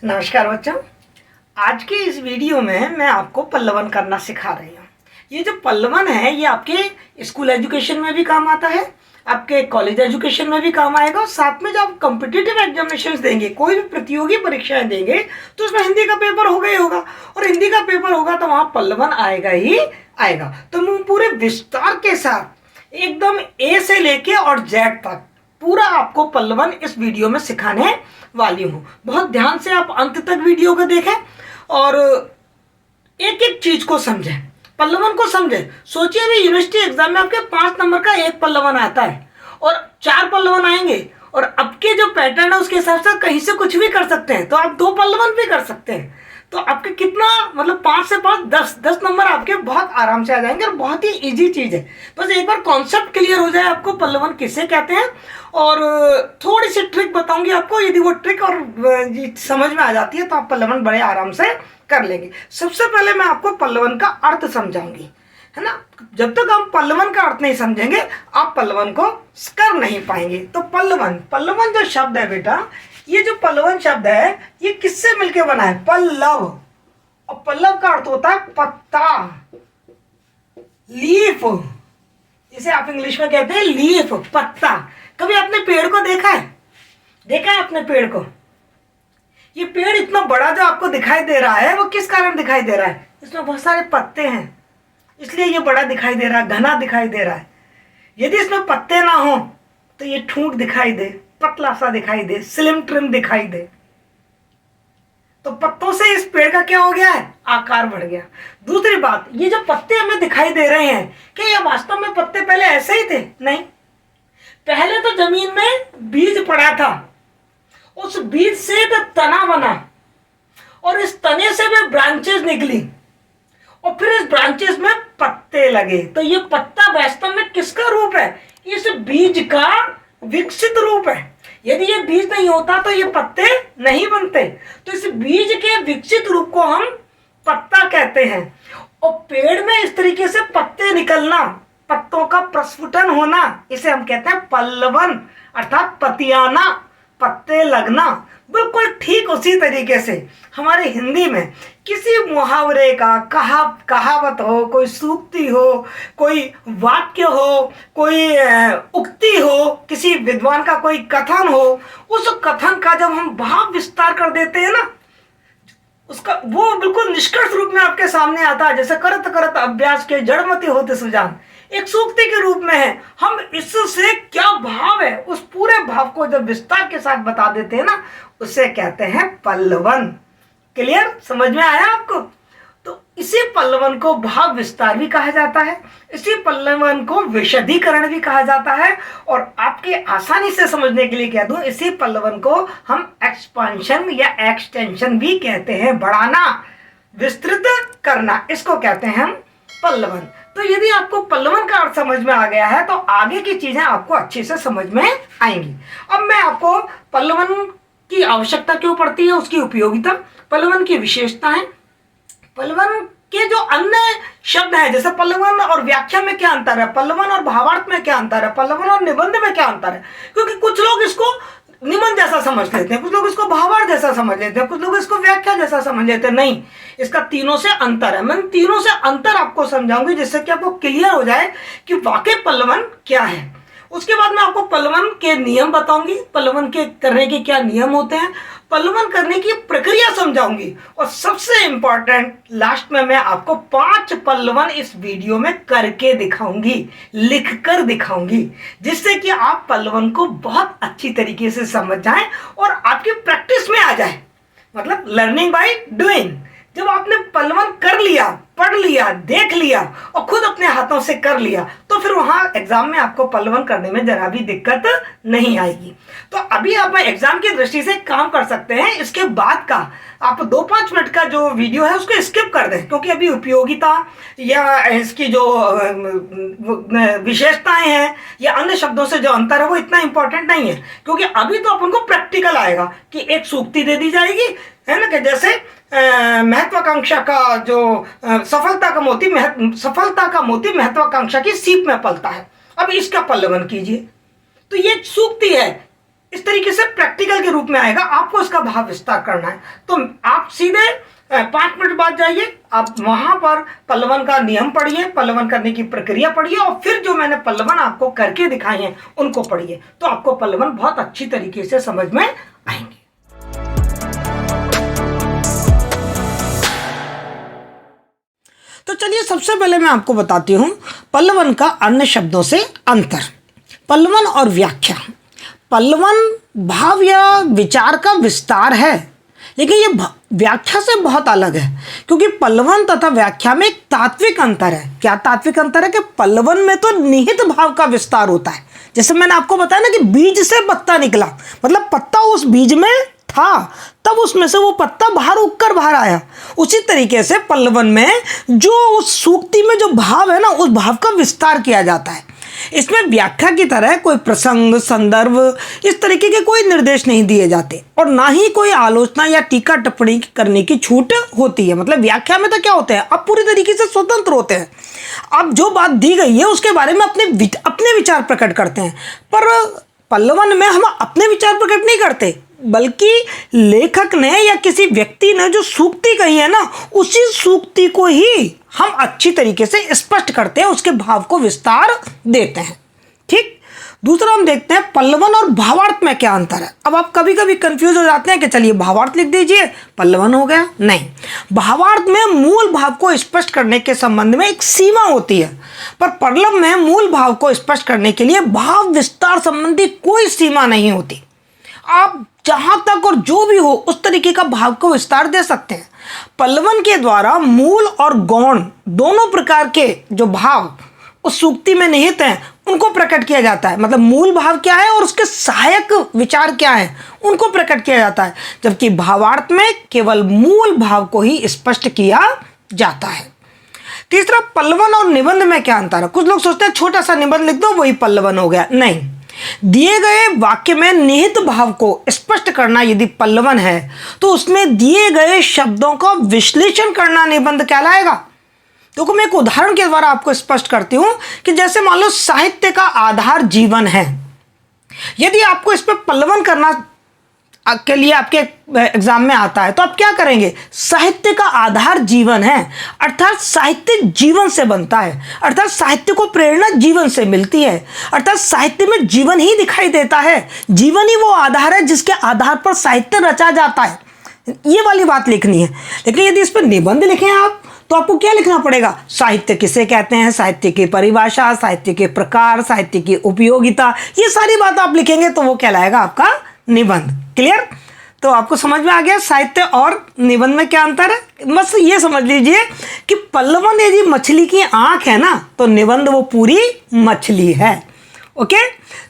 नमस्कार बच्चों। आज के इस वीडियो में मैं आपको पल्लवन करना सिखा रही हूँ। ये जो पल्लवन है ये आपके स्कूल एजुकेशन में भी काम आता है, आपके कॉलेज एजुकेशन में भी काम आएगा, और साथ में जब आप कॉम्पिटिटिव एग्जामिनेशंस देंगे, कोई भी प्रतियोगी परीक्षाएं देंगे, तो उसमें हिंदी का पेपर होगा ही होगा, और हिंदी का पेपर होगा तो वहाँ पल्लवन आएगा ही आएगा। तो मैं पूरे विस्तार के साथ एकदम ए से लेके और जेड तक पूरा आपको पल्लवन इस वीडियो में सिखाने वाली हूँ। बहुत ध्यान से आप अंत तक वीडियो को देखें और एक एक चीज को समझें, पल्लवन को समझें। सोचिए अभी यूनिवर्सिटी एग्जाम में आपके 5 नंबर का एक पल्लवन आता है और 4 पल्लवन आएंगे, और अब के जो पैटर्न है उसके हिसाब से कहीं से कुछ भी कर सकते हैं, तो आप 2 पल्लवन भी कर सकते हैं। तो आपके कितना मतलब 5 से 5 10 नंबर आपके बहुत आराम से आ जाएंगे, और बहुत ही इजी चीज है। बस एक बार कॉन्सेप्ट क्लियर हो जाए आपको पल्लवन किसे कहते हैं, और थोड़ी सी ट्रिक बताऊंगी आपको। यदि वो ट्रिक और समझ में आ जाती है तो आप पल्लवन बड़े आराम से कर लेंगे। सबसे पहले मैं आपको पल्लवन का अर्थ समझाऊंगी, है ना। जब तक हम पल्लवन का अर्थ नहीं समझेंगे आप पल्लवन को कर नहीं पाएंगे। तो पल्लवन जो शब्द है बेटा, ये जो पल्लवन शब्द है ये किससे मिलके बना है? पल्लव। और पल्लव का अर्थ होता है पत्ता, लीफ, जिसे आप इंग्लिश में कहते हैं लीफ, पत्ता। कभी आपने पेड़ को देखा है आपने पेड़ को? ये पेड़ इतना बड़ा जो आपको दिखाई दे रहा है वो किस कारण दिखाई दे रहा है? इसमें बहुत सारे पत्ते हैं, इसलिए ये बड़ा दिखाई दे रहा है, घना दिखाई दे रहा है। यदि इसमें पत्ते ना हो तो ये ठूंठ दिखाई दे, पतला सा दिखाई दे, स्लिम ट्रिम दिखाई दे। तो पत्तों से इस पेड़ का क्या हो गया है? आकार बढ़ गया। दूसरी बात, ये जो पत्ते हमें दिखाई दे रहे हैं, क्या ये वास्तव में पत्ते पहले ऐसे ही थे? नहीं, पहले तो जमीन में बीज पड़ा था, उस बीज से एक तना बना, और इस तने से भी ब्रांचेस निकली, और फिर इस ब्रांचेस में पत्ते लगे। तो ये पत्ता वास्तव में किसका रूप है? इस बीज का विकसित रूप है। यदि ये बीज नहीं होता तो ये पत्ते नहीं बनते। तो इस बीज के विकसित रूप को हम पत्ता कहते हैं। और पेड़ में इस तरीके से पत्ते निकलना, पत्तों का प्रस्फुटन होना, इसे हम कहते हैं पल्लवन, अर्थात पतियाना, पत्ते लगना। बिल्कुल ठीक उसी तरीके से हमारे हिंदी में किसी मुहावरे का कहावत हो, कोई सूक्ति हो, कोई वाक्य हो, कोई उक्ति हो, किसी विद्वान का कोई कथन हो, उस कथन का जब हम भाव विस्तार कर देते हैं ना, उसका वो बिल्कुल निष्कर्ष रूप में आपके सामने आता है। जैसे करत करत अभ्यास के जड़मति होते सुजान, एक सूक्ति के रूप में है। हम इससे क्या भाव है उस पूरे भाव को जब विस्तार के साथ बता देते हैं ना, उसे कहते हैं पल्लवन। क्लियर? समझ में आया आपको? तो इसी पल्लवन को भाव विस्तार भी कहा जाता है, इसी पल्लवन को विशदीकरण भी कहा जाता है, और आपके आसानी से समझने के लिए कह दूं, इसी पल्लवन को हम एक्सपांशन या एक्सटेंशन भी कहते हैं। बढ़ाना, विस्तृत करना, इसको कहते हैं हम पल्लवन। तो यदि आपको पल्लवन का अर्थ समझ में आ गया है तो आगे की चीजें आपको अच्छे से समझ में आएंगी। अब मैं आपको पल्लवन की आवश्यकता क्यों पड़ती है, उसकी उपयोगिता, पल्लवन की विशेषताएं, पल्लवन के जो अन्य शब्द हैं, जैसे पल्लवन और व्याख्या में क्या अंतर है, पल्लवन और भावार्थ में क्या अंतर है, पल्लवन और निबंध में क्या अंतर है। क्योंकि कुछ लोग इसको निबंध जैसा समझ लेते हैं, कुछ लोग इसको भावार्थ जैसा समझ लेते हैं, कुछ लोग इसको व्याख्या जैसा समझ लेते हैं। नहीं, इसका तीनों से अंतर है। मैं तीनों से अंतर आपको समझाऊंगी जिससे कि आपको क्लियर हो जाए कि वाकई पल्लवन क्या है। उसके बाद मैं आपको पल्लवन के नियम बताऊंगी, पल्लवन के करने के क्या नियम होते हैं, पल्लवन करने की प्रक्रिया समझाऊंगी, और सबसे इंपॉर्टेंट लास्ट में मैं आपको 5 पल्लवन इस वीडियो में करके दिखाऊंगी, लिखकर दिखाऊंगी, जिससे कि आप पल्लवन को बहुत अच्छी तरीके से समझ जाएं और आपकी प्रैक्टिस में आ जाए। मतलब लर्निंग बाय डूइंग। जब आपने पल्लवन कर लिया, पढ़ लिया, देख लिया और खुद अपने हाथों से कर लिया, तो फिर वहां एग्जाम में आपको पल्लवन करने में जरा भी दिक्कत नहीं आएगी। तो अभी आप एग्जाम की दृष्टि से काम कर सकते हैं। इसके बाद का आप 2-5 मिनट का जो वीडियो है उसको स्किप कर दें, क्योंकि अभी उपयोगिता या इसकी जो विशेषताएं हैं या अन्य शब्दों से जो अंतर है वो इतना इंपॉर्टेंट नहीं है। क्योंकि अभी तो अपन को प्रैक्टिकल आएगा कि एक सूक्ति दे दी जाएगी, है ना, कि जैसे महत्वाकांक्षा का जो सफलता का मोती महत्वाकांक्षा की सीप में पलता है। अब इसका पल्लवन कीजिए। तो ये सूक्ति है, इस तरीके से प्रैक्टिकल के रूप में आएगा, आपको इसका भाव विस्तार करना है। तो आप सीधे 5 मिनट बाद जाइए, आप वहां पर पल्लवन का नियम पढ़िए, पल्लवन करने की प्रक्रिया पढ़िए, और फिर जो मैंने पल्लवन आपको करके दिखाए हैं उनको पढ़िए, तो आपको पल्लवन बहुत अच्छी तरीके से समझ में आएंगे। तो चलिए सबसे पहले मैं आपको बताती हूं पल्लवन का अन्य शब्दों से अंतर। पल्लवन और व्याख्या। पल्लवन भाव या विचार का विस्तार है, लेकिन ये व्याख्या से बहुत अलग है, क्योंकि पल्लवन तथा व्याख्या में एक तात्विक अंतर है। क्या तात्विक अंतर है? कि पल्लवन में तो निहित भाव का विस्तार होता है, जैसे मैंने आपको बताया ना कि बीज से पत्ता निकला, मतलब पत्ता उस बीज में था, तब उसमें से वो पत्ता बाहर उगकर बाहर आया। उसी तरीके से पल्लवन में जो उस सूक्ति में जो भाव है ना, उस भाव का विस्तार किया जाता है। इसमें व्याख्या की तरह कोई प्रसंग, संदर्भ, इस तरीके के कोई निर्देश नहीं दिए जाते, और ना ही कोई आलोचना या टीका टिप्पणी करने की छूट होती है। मतलब व्याख्या में तो क्या होते हैं, आप पूरी तरीके से स्वतंत्र होते हैं, अब जो बात दी गई है उसके बारे में अपने विचार प्रकट करते हैं। पर पल्लवन में हम अपने विचार प्रकट नहीं करते, बल्कि लेखक ने या किसी व्यक्ति ने जो सूक्ति कही है ना, उसी सूक्ति को ही हम अच्छी तरीके से स्पष्ट करते हैं, उसके भाव को विस्तार देते हैं। ठीक। दूसरा हम देखते हैं पल्लवन और भावार्थ में क्या अंतर है। अब आप कभी कभी कंफ्यूज हो जाते हैं कि चलिए भावार्थ लिख दीजिए, पल्लवन हो गया। नहीं, भावार्थ में मूल भाव को स्पष्ट करने के संबंध में एक सीमा होती है, पर पल्लव में मूल भाव को स्पष्ट करने के लिए भाव विस्तार संबंधी कोई सीमा नहीं होती। आप जहां तक और जो भी हो उस तरीके का भाव को विस्तार दे सकते हैं। पल्लवन के द्वारा मूल और गौण दोनों प्रकार के जो भाव उस सूक्ति में निहित हैं उनको प्रकट किया जाता है। मतलब मूल भाव क्या है और उसके सहायक विचार क्या है उनको प्रकट किया जाता है, जबकि भावार्थ में केवल मूल भाव को ही स्पष्ट किया जाता है। तीसरा, पल्लवन और निबंध में क्या अंतर है। कुछ लोग सोचते हैं छोटा सा निबंध लिख दो वही पल्लवन हो गया। नहीं, दिए गए वाक्य में निहित भाव को स्पष्ट करना यदि पल्लवन है, तो उसमें दिए गए शब्दों का विश्लेषण करना निबंध कहलाएगा। तो मैं एक उदाहरण के द्वारा आपको स्पष्ट करती हूं कि जैसे मान लो साहित्य का आधार जीवन है, यदि आपको इस पर पल्लवन करना के लिए आपके एग्जाम में आता है तो आप क्या करेंगे, साहित्य का आधार जीवन है, अर्थात साहित्य जीवन से बनता है, अर्थात साहित्य को प्रेरणा जीवन से मिलती है, अर्थात साहित्य में जीवन ही दिखाई देता है, जीवन ही वो आधार है जिसके आधार पर साहित्य रचा जाता है। ये वाली बात लिखनी है। लेकिन यदि इस पर निबंध लिखें आप तो आपको क्या लिखना पड़ेगा, साहित्य किसे कहते हैं, साहित्य की परिभाषा, साहित्य के प्रकार, साहित्य की उपयोगिता, ये सारी बात आप लिखेंगे तो वो कहलाएगा आपका निबंध। क्लियर? तो आपको समझ में आ गया साहित्य और निबंध में क्या अंतर है। बस ये समझ लीजिए कि पल्लवन यदि मछली की आंख है ना, तो निबंध वो पूरी मछली है। ओके।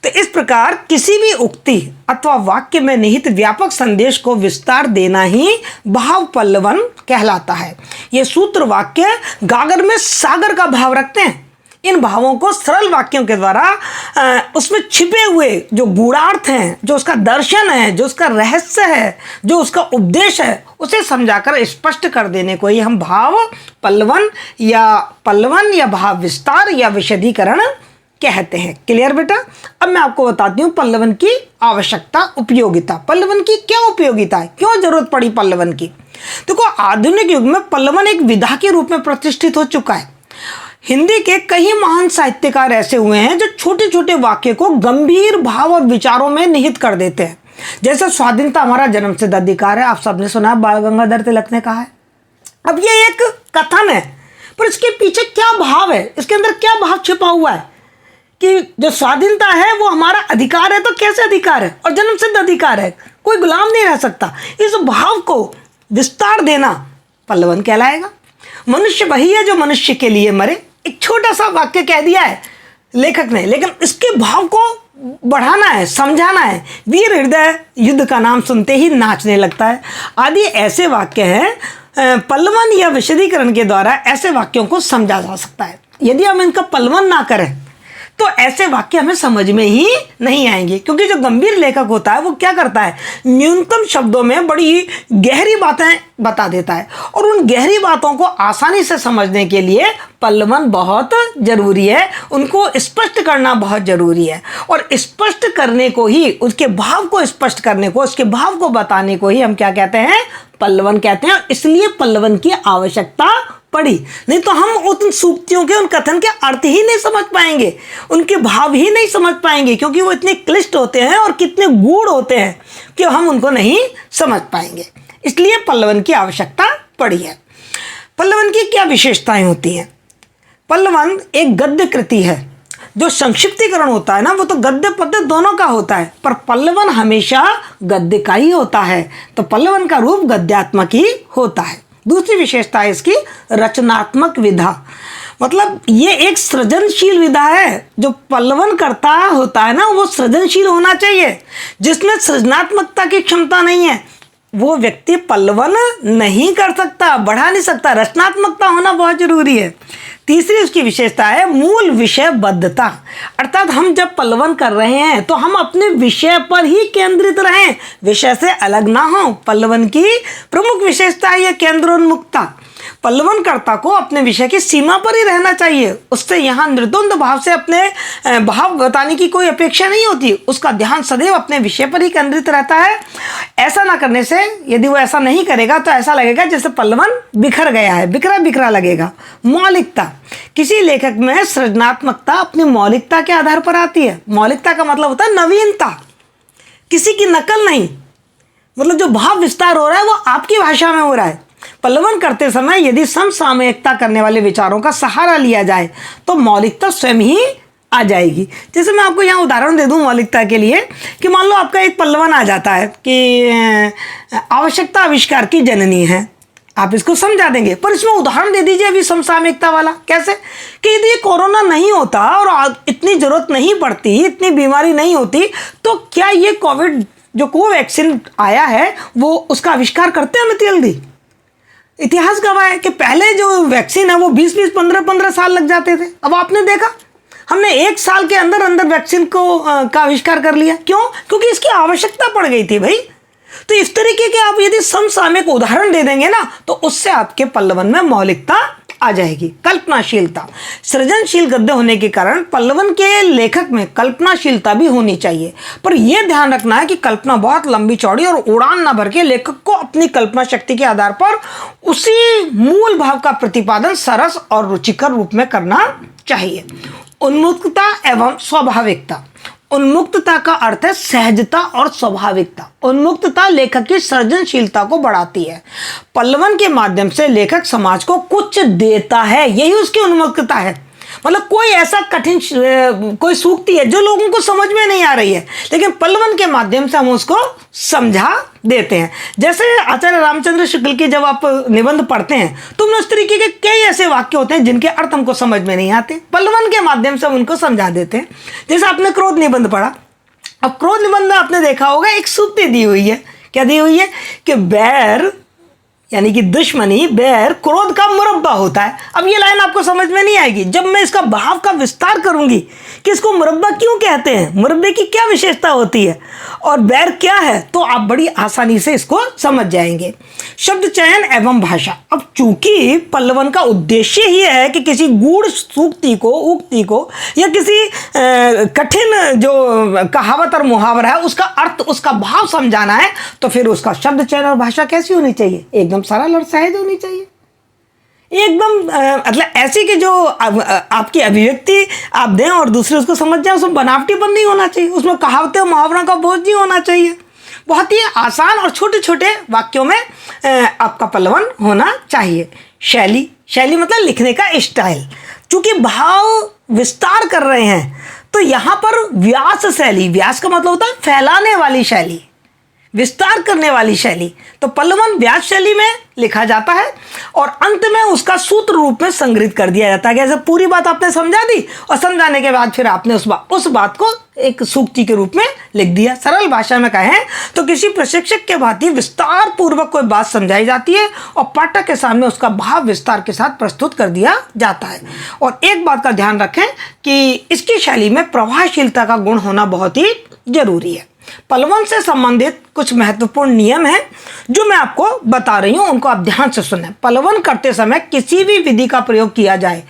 तो इस प्रकार किसी भी उक्ति अथवा वाक्य में निहित व्यापक संदेश को विस्तार देना ही भाव पल्लवन कहलाता है। ये सूत्र वाक्य गागर में सागर का भाव रखते हैं। इन भावों को सरल वाक्यों के द्वारा उसमें छिपे हुए जो गूढ़ार्थ हैं, जो उसका दर्शन है, जो उसका रहस्य है, जो उसका उपदेश है, उसे समझाकर स्पष्ट कर देने को ही हम भाव पल्लवन या भाव विस्तार या विशदीकरण कहते हैं। क्लियर बेटा? अब मैं आपको बताती हूँ पल्लवन की आवश्यकता, उपयोगिता। पल्लवन की क्या उपयोगिता है, क्यों जरूरत पड़ी पल्लवन की। देखो, आधुनिक युग में पल्लवन एक विधा के रूप में प्रतिष्ठित हो चुका है। हिंदी के कई महान साहित्यकार ऐसे हुए हैं जो छोटे छोटे वाक्य को गंभीर भाव और विचारों में निहित कर देते हैं। जैसे स्वाधीनता हमारा जन्मसिद्ध अधिकार है, आप सबने सुना है, बाल गंगाधर तिलक ने कहा है। अब ये एक कथन है, पर इसके पीछे क्या भाव है, इसके अंदर क्या भाव छिपा हुआ है कि जो स्वाधीनता है वो हमारा अधिकार है, तो कैसे अधिकार है और जन्मसिद्ध अधिकार है, कोई गुलाम नहीं रह सकता। इस भाव को विस्तार देना पल्लवन कहलाएगा। मनुष्य वही है जो मनुष्य के लिए मरे, एक छोटा सा वाक्य कह दिया है लेखक ने, लेकिन इसके भाव को बढ़ाना है, समझाना है। वीर हृदय युद्ध का नाम सुनते ही नाचने लगता है, आदि ऐसे वाक्य हैं। पल्लवन या विशदीकरण के द्वारा ऐसे वाक्यों को समझा जा सकता है। यदि हम इनका पल्लवन ना करें तो ऐसे वाक्य हमें समझ में ही नहीं आएंगे, क्योंकि जो गंभीर लेखक होता है वो क्या करता है, न्यूनतम शब्दों में बड़ी गहरी बातें बता देता है, और उन गहरी बातों को आसानी से समझने के लिए पल्लवन बहुत जरूरी है, उनको स्पष्ट करना बहुत जरूरी है, और स्पष्ट करने को ही, उसके भाव को स्पष्ट करने को, उसके भाव को बताने को ही हम क्या कहते हैं, पल्लवन कहते हैं। इसलिए पल्लवन की आवश्यकता पड़ी, नहीं तो हम उन सूक्तियों के, उन कथन के अर्थ ही नहीं समझ पाएंगे, उनके भाव ही नहीं समझ पाएंगे, क्योंकि वो इतने क्लिष्ट होते हैं और कितने गूढ़ होते हैं कि हम उनको नहीं समझ पाएंगे। इसलिए पल्लवन की आवश्यकता पड़ी है। पल्लवन की क्या विशेषताएं होती हैं? पल्लवन एक गद्य कृति है। जो संक्षिप्तीकरण होता है ना, वो तो गद्य पद्य दोनों का होता है, पर पल्लवन हमेशा गद्य का ही होता है, तो पल्लवन का रूप गद्यात्मक ही होता है। दूसरी विशेषता है इसकी रचनात्मक विधा, मतलब ये एक सृजनशील विधा है। जो पल्लवन करता होता है ना, वो सृजनशील होना चाहिए। जिसमें सृजनात्मकता की क्षमता नहीं है, वो व्यक्ति पल्लवन नहीं कर सकता, बढ़ा नहीं सकता। रचनात्मकता होना बहुत जरूरी है। तीसरी उसकी विशेषता है मूल विषयबद्धता, अर्थात हम जब पल्लवन कर रहे हैं तो हम अपने विषय पर ही केंद्रित रहें, विषय से अलग ना हो। पल्लवन की प्रमुख विशेषता है यह केंद्रोन्मुखता। पल्लवनकर्ता को अपने विषय की सीमा पर ही रहना चाहिए, उससे यहाँ निर्द्वंद भाव से अपने भाव बताने की कोई अपेक्षा नहीं होती। उसका ध्यान सदैव अपने विषय पर ही केंद्रित रहता है। ऐसा ना करने से, यदि वो ऐसा नहीं करेगा तो ऐसा लगेगा जैसे पल्लवन बिखर गया है, बिखरा बिखरा लगेगा। मौलिकता, किसी लेखक में सृजनात्मकता अपनी मौलिकता के आधार पर आती है। मौलिकता का मतलब होता है नवीनता, किसी की नकल नहीं, मतलब जो भाव विस्तार हो रहा है वो आपकी भाषा में हो रहा है। पल्लवन करते समय यदि समसामयिकता करने वाले विचारों का सहारा लिया जाए तो मौलिकता स्वयं ही आ जाएगी। जैसे मैं आपको यहाँ उदाहरण दे दूँ मौलिकता के लिए, कि मान लो आपका एक पल्लवन आ जाता है कि आवश्यकता आविष्कार की जननी है, आप इसको समझा देंगे, पर इसमें उदाहरण दे दीजिए अभी समसामयिकता वाला। कैसे कि यदि कोरोना नहीं होता और इतनी जरूरत नहीं पड़ती, इतनी बीमारी नहीं होती, तो क्या ये कोविड जो कोवैक्सीन आया है वो उसका आविष्कार करते हैं इतनी जल्दी? इतिहास गवाह है कि पहले जो वैक्सीन है वो 20-20, 15-15 साल लग जाते थे। अब आपने देखा हमने 1 साल के अंदर अंदर वैक्सीन का आविष्कार कर लिया। क्यों? क्योंकि इसकी आवश्यकता पड़ गई थी भाई। तो इस तरीके के आप यदि समसामयिक उदाहरण दे देंगे ना, तो उससे आपके पल्लवन में मौलिकता आ जाएगी। कल्पनाशीलता, सृजनशील गद्य होने के कारण पल्लवन के लेखक में कल्पनाशीलता भी होनी चाहिए, पर यह ध्यान रखना है कि कल्पना बहुत लंबी चौड़ी और उड़ान ना भर के लेखक को अपनी कल्पना शक्ति के आधार पर उसी मूल भाव का प्रतिपादन सरस और रुचिकर रूप में करना चाहिए। उन्मुक्तता एवं स्वाभाविकता, उन्मुक्तता का अर्थ है सहजता और स्वाभाविकता। उन्मुक्तता लेखक की सृजनशीलता को बढ़ाती है। पल्लवन के माध्यम से लेखक समाज को कुछ देता है, यही उसकी उन्मुक्तता है। मतलब कोई ऐसा कठिन कोई सूक्ति है जो लोगों को समझ में नहीं आ रही है, लेकिन पल्लवन के माध्यम से हम उसको समझा देते हैं। जैसे आचार्य रामचंद्र शुक्ल की जब आप निबंध पढ़ते हैं तो उस तरीके के कई ऐसे वाक्य होते हैं जिनके अर्थ हमको समझ में नहीं आते, पल्लवन के माध्यम से हम उनको समझा देते हैं। जैसे आपने क्रोध निबंध पढ़ा, अब क्रोध निबंध में आपने देखा होगा एक सूक्ति दी हुई है। क्या दी हुई है? कि बैर यानी कि दुश्मनी, बैर क्रोध का मुरब्बा होता है। अब ये लाइन आपको समझ में नहीं आएगी जब मैं इसका भाव का विस्तार करूंगी कि इसको मुरब्बा क्यों कहते हैं, मुरब्बे की क्या विशेषता होती है और बैर क्या है, तो आप बड़ी आसानी से इसको समझ जाएंगे। शब्द चयन एवं भाषा, अब चूंकि पल्लवन का उद्देश्य ही है कि किसी गूढ़ सूक्ति को, उक्ति को या किसी कठिन जो कहावत और मुहावरा है उसका अर्थ, उसका भाव समझाना है, तो फिर उसका शब्द चयन और भाषा कैसी होनी चाहिए? एकदम सरल और सहज होनी चाहिए। एकदम मतलब ऐसी कि जो आपकी अभिव्यक्ति आप दें और दूसरे उसको समझ जाए, उसमें बनावटीपन नहीं होना चाहिए, उसमें कहावतें और मुहावरों का बोझ नहीं होना चाहिए। बहुत ही आसान और छोटे छोटे वाक्यों में आपका पल्लवन होना चाहिए। शैली, शैली मतलब लिखने का स्टाइल। चूंकि भाव विस्तार कर रहे हैं तो यहाँ पर व्यास शैली, व्यास का मतलब होता है फैलाने वाली शैली, विस्तार करने वाली शैली। तो पल्लवन व्यास शैली में लिखा जाता है और अंत में उसका सूत्र रूप में संग्रहित कर दिया जाता है। जैसे पूरी बात आपने समझा दी और समझाने के बाद फिर आपने उस बात को एक सूक्ति के रूप में लिख दिया। सरल भाषा में कहें तो किसी प्रशिक्षक के भांति विस्तार पूर्वक कोई बात समझाई जाती है और पाठक के सामने उसका भाव विस्तार के साथ प्रस्तुत कर दिया जाता है। और एक बात का ध्यान रखें कि इसकी शैली में प्रभावशीलता का गुण होना बहुत ही जरूरी है। पल्लवन से संबंधित कुछ महत्वपूर्ण नियम हैं जो मैं आपको बता रही हूं, उनको आप ध्यान से सुनें। पल्लवन करते समय किसी भी विधि का प्रयोग किया जाए,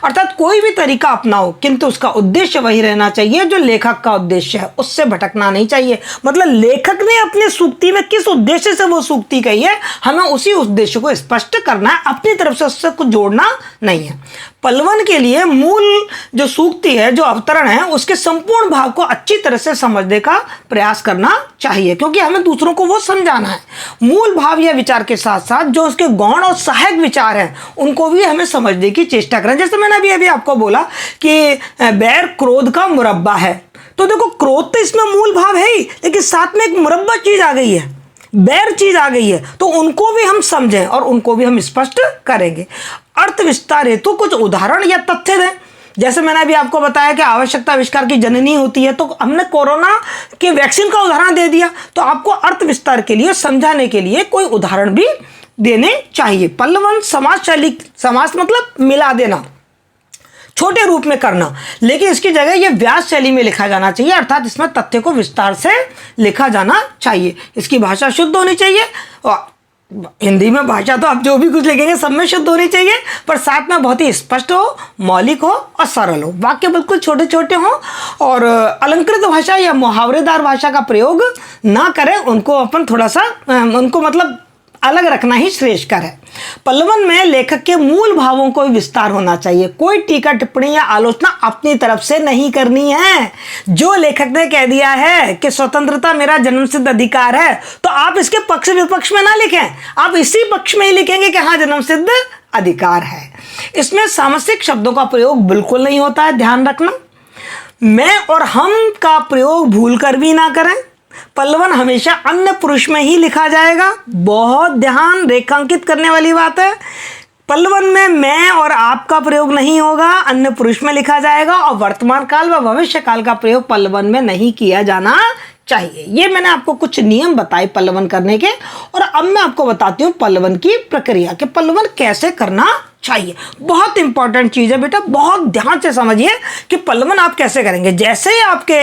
अर्थात कोई भी तरीका अपनाओ, किंतु उसका उद्देश्य वही रहना चाहिए जो लेखक का उद्देश्य है, उससे भटकना नहीं चाहिए। मतलब लेखक ने अपनी सूक्ति में किस उद्देश्य से वो सूक्ति कही है, हमें उसी उद्देश्य को स्पष्ट करना है, अपनी तरफ से उससे कुछ जोड़ना नहीं है। पल्लवन के लिए मूल जो सूक्ति है, जो अवतरण है, उसके संपूर्ण भाव को अच्छी तरह से समझने का प्रयास करना चाहिए, क्योंकि हमें दूसरों को वो समझाना है। मूल भाव या विचार के साथ साथ जो उसके गौण और सहायक विचार हैं उनको भी हमें समझने की चेष्टा करें। जैसे मैंने अभी आपको बोला कि बैर क्रोध का मुरब्बा है, तो देखो क्रोध तो इसमें मूल भाव है ही, लेकिन साथ में एक मुरब्बा चीज आ गई है, बैर चीज आ गई है, तो उनको भी हम समझें और उनको भी हम स्पष्ट करेंगे। अर्थ विस्तार हेतु कुछ उदाहरण या तथ्य दें। जैसे मैंने अभी आपको बताया कि आवश्यकता आविष्कार की जननी होती है, तो हमने कोरोना के वैक्सीन का उदाहरण दे दिया, तो आपको अर्थ विस्तार के लिए, समझाने के लिए कोई उदाहरण भी देने चाहिए। पल्लवन समाज शैली, समास मतलब मिला देना, छोटे रूप में करना, लेकिन इसकी जगह ये व्यास शैली में लिखा जाना चाहिए, अर्थात इसमें तथ्य को विस्तार से लिखा जाना चाहिए। इसकी भाषा शुद्ध होनी चाहिए, और हिंदी में भाषा तो आप जो भी कुछ लिखेंगे सब में शुद्ध होनी चाहिए, पर साथ में बहुत ही स्पष्ट हो, मौलिक हो और सरल हो। वाक्य बिल्कुल छोटे छोटे हों और अलंकृत भाषा या मुहावरेदार भाषा का प्रयोग ना करें, उनको अपन थोड़ा सा उनको मतलब अलग रखना ही श्रेष्ठकर है। पल्लवन में लेखक के मूल भावों को विस्तार होना चाहिए। कोई टीका टिप्पणी या आलोचना अपनी तरफ से नहीं करनी है। जो लेखक ने कह दिया है कि स्वतंत्रता मेरा जन्मसिद्ध अधिकार है, तो आप इसके पक्ष विपक्ष में ना लिखें, आप इसी पक्ष में ही लिखेंगे कि हाँ जन्मसिद्ध अधिकार है। इसमें सामसिक शब्दों का प्रयोग बिल्कुल नहीं होता है, ध्यान रखना। मैं और हम का प्रयोग भूल कर भी ना करें। पल्लवन हमेशा अन्य पुरुष में ही लिखा जाएगा, बहुत ध्यान रेखांकित करने वाली बात है। पल्लवन में मैं और आप का प्रयोग नहीं होगा, अन्य पुरुष में लिखा जाएगा, और वर्तमान काल व भविष्य काल का प्रयोग पल्लवन में नहीं किया जाना चाहिए। ये मैंने आपको कुछ नियम बताए पल्लवन करने के, और अब मैं आपको बताती हूँ पल्लवन की प्रक्रिया कि पल्लवन कैसे करना चाहिए। बहुत इंपॉर्टेंट चीज़ है बेटा, बहुत ध्यान से समझिए कि पल्लवन आप कैसे करेंगे। जैसे ही आपके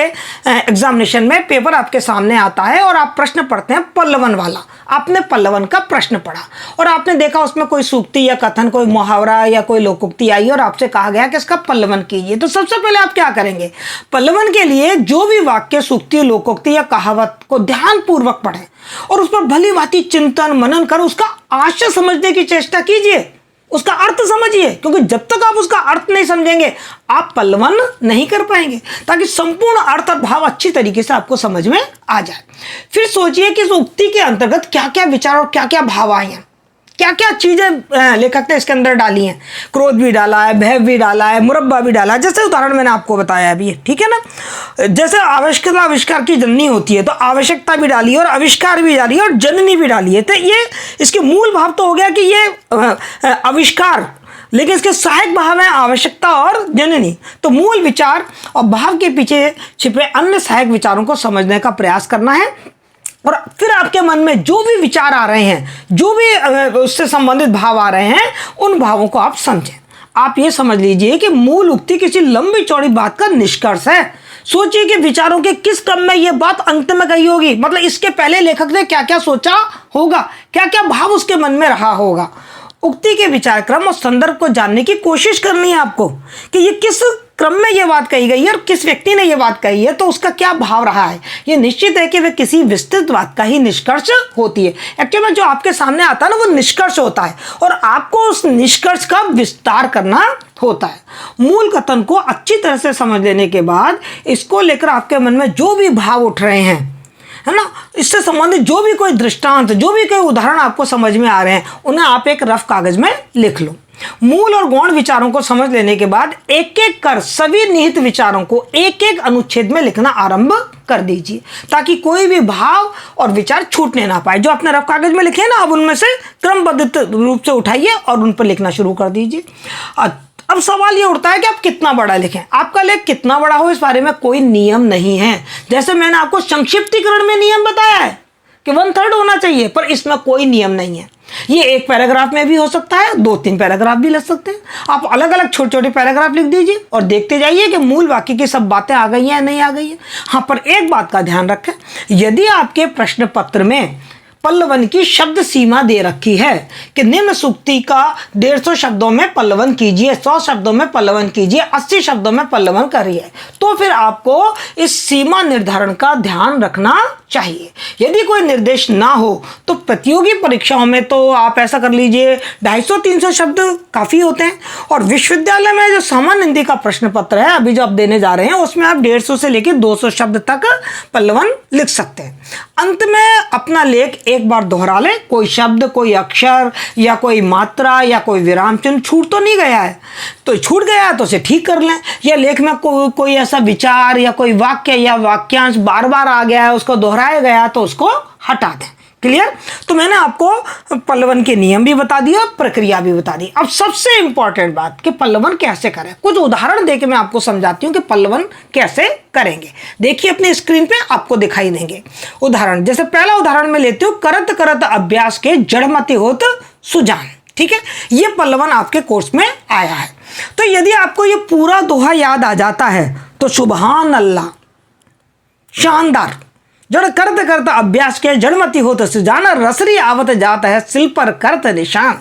एग्जामिनेशन में पेपर आपके सामने आता है और आप प्रश्न पढ़ते हैं पल्लवन वाला, आपने पल्लवन का प्रश्न पढ़ा और आपने देखा उसमें कोई सूक्ति या कथन, कोई मुहावरा या कोई लोकोक्ति आई और आपसे कहा गया कि इसका पल्लवन कीजिए, तो सबसे पहले आप क्या करेंगे, पल्लवन के लिए जो भी वाक्य, सूक्ति, लोकोक्ति या कहावत को ध्यानपूर्वक पढ़ें और उस पर भली भांति चिंतन मनन कर उसका आशय समझने की चेष्टा कीजिए, उसका अर्थ समझिए, क्योंकि जब तक आप उसका अर्थ नहीं समझेंगे आप पल्लवन नहीं कर पाएंगे, ताकि संपूर्ण अर्थ और भाव अच्छी तरीके से आपको समझ में आ जाए। फिर सोचिए कि इस उक्ति के अंतर्गत क्या क्या विचार और क्या क्या भाव आए हैं, क्या क्या चीजें लेखक ने इसके अंदर डाली हैं। क्रोध भी डाला है, भय भी डाला है, मुरब्बा भी डाला है, जैसे उदाहरण मैंने आपको बताया अभी, ठीक है ना। जैसे आवश्यकता आविष्कार की जननी होती है, तो आवश्यकता भी डाली है और आविष्कार भी डाली है और जननी भी डाली है। तो ये इसके मूल भाव तो हो गया कि ये आविष्कार, लेकिन इसके सहायक भाव है आवश्यकता और जननी। तो मूल विचार और भाव के पीछे छिपे अन्य सहायक विचारों को समझने का प्रयास करना है, और फिर आपके मन में जो भी विचार आ रहे हैं, जो भी उससे संबंधित भाव आ रहे हैं, उन भावों को आप समझें। आप ये समझ लीजिए कि मूल उक्ति किसी लंबी चौड़ी बात का निष्कर्ष है। सोचिए कि विचारों के किस क्रम में ये बात अंत में कही होगी, मतलब इसके पहले लेखक ने क्या क्या सोचा होगा, क्या क्या भाव उसके मन में रहा होगा। उक्ति के विचार क्रम और संदर्भ को जानने की कोशिश करनी है आपको कि ये किस क्रम में ये बात कही गई है और किस व्यक्ति ने ये बात कही है, तो उसका क्या भाव रहा है। ये निश्चित है कि वह किसी विस्तृत बात का ही निष्कर्ष होती है। एक्चुअली में जो आपके सामने आता है ना, वो निष्कर्ष होता है और आपको उस निष्कर्ष का विस्तार करना होता है। मूल कथन को अच्छी तरह से समझ लेने के बाद इसको लेकर आपके मन में जो भी भाव उठ रहे हैं, है ना। इससे संबंधित जो भी कोई दृष्टांत, जो भी कोई उदाहरण आपको समझ में आ रहे हैं, उन्हें आप एक रफ कागज में लिख लो। मूल और गौण विचारों को समझ लेने के बाद एक एक कर सभी निहित विचारों को एक एक अनुच्छेद में लिखना आरंभ कर दीजिए, ताकि कोई भी भाव और विचार छूटने ना पाए। जो आपने रफ कागज में लिखे हैं ना, अब उनमें से क्रमबद्ध रूप से उठाइए और उन पर लिखना शुरू कर दीजिए। अब सवाल ये उठता है कि आप कितना बड़ा लिखें। आपका लेख कितना बड़ा हो, इस बारे में कोई नियम नहीं है। जैसे मैंने आपको संक्षिप्तीकरण में नियम बताया है कि 1/3 होना चाहिए, पर इसमें कोई नियम नहीं है। ये एक पैराग्राफ में भी हो सकता है, 2-3 पैराग्राफ भी लग सकते हैं। आप अलग अलग छोटे छोटे पैराग्राफ लिख दीजिए और देखते जाइए कि मूल वाक्य की सब बातें आ गई हैं या नहीं आ गई है। हाँ, पर एक बात का ध्यान रखें, यदि आपके प्रश्न पत्र में पल्लवन की शब्द सीमा दे रखी है कि निम्न सूक्ति का 150 शब्दों में पल्लवन कीजिए, 100 शब्दों में पल्लवन कीजिए, 80 शब्दों में पल्लवन करिए, तो फिर आपको इस सीमा निर्धारण का ध्यान रखना चाहिए। यदि कोई निर्देश ना हो तो प्रतियोगी परीक्षाओं में तो आप ऐसा कर लीजिए, 250-300 शब्द काफ़ी होते हैं। और विश्वविद्यालय में जो सामान्य हिंदी का प्रश्न पत्र है अभी जो आप देने जा रहे हैं, उसमें आप 150 से लेकर 200 शब्द तक पल्लवन लिख सकते हैं। अंत में अपना लेख एक बार दोहरा ले, कोई शब्द, कोई अक्षर या कोई मात्रा या कोई विराम चिन्ह छूट तो नहीं गया है, तो छूट गया है तो उसे ठीक कर लें। या लेख में कोई ऐसा विचार या कोई वाक्य या वाक्यांश बार बार आ गया है, उसको दोहराया गया, तो उसको हटा दें। क्लियर? तो मैंने आपको पल्लवन के नियम भी बता दिया, प्रक्रिया भी बता दी। अब सबसे इंपॉर्टेंट बात कि पल्लवन कैसे करें, कुछ उदाहरण देके मैं आपको समझाती हूँ कि पल्लवन कैसे करेंगे। देखिए अपनी स्क्रीन पे आपको दिखाई देंगे उदाहरण। जैसे पहला उदाहरण में लेती हूँ, करत करत अभ्यास के जड़मति होत सुजान। ठीक है, ये पल्लवन आपके कोर्स में आया है। तो यदि आपको ये पूरा दोहा याद आ जाता है तो सुबहान अल्लाह, शानदार। जड़ करते करते अभ्यास के जड़मती हो तो सुजाना, रसरी आवत जाता है सिल पर करत निशान।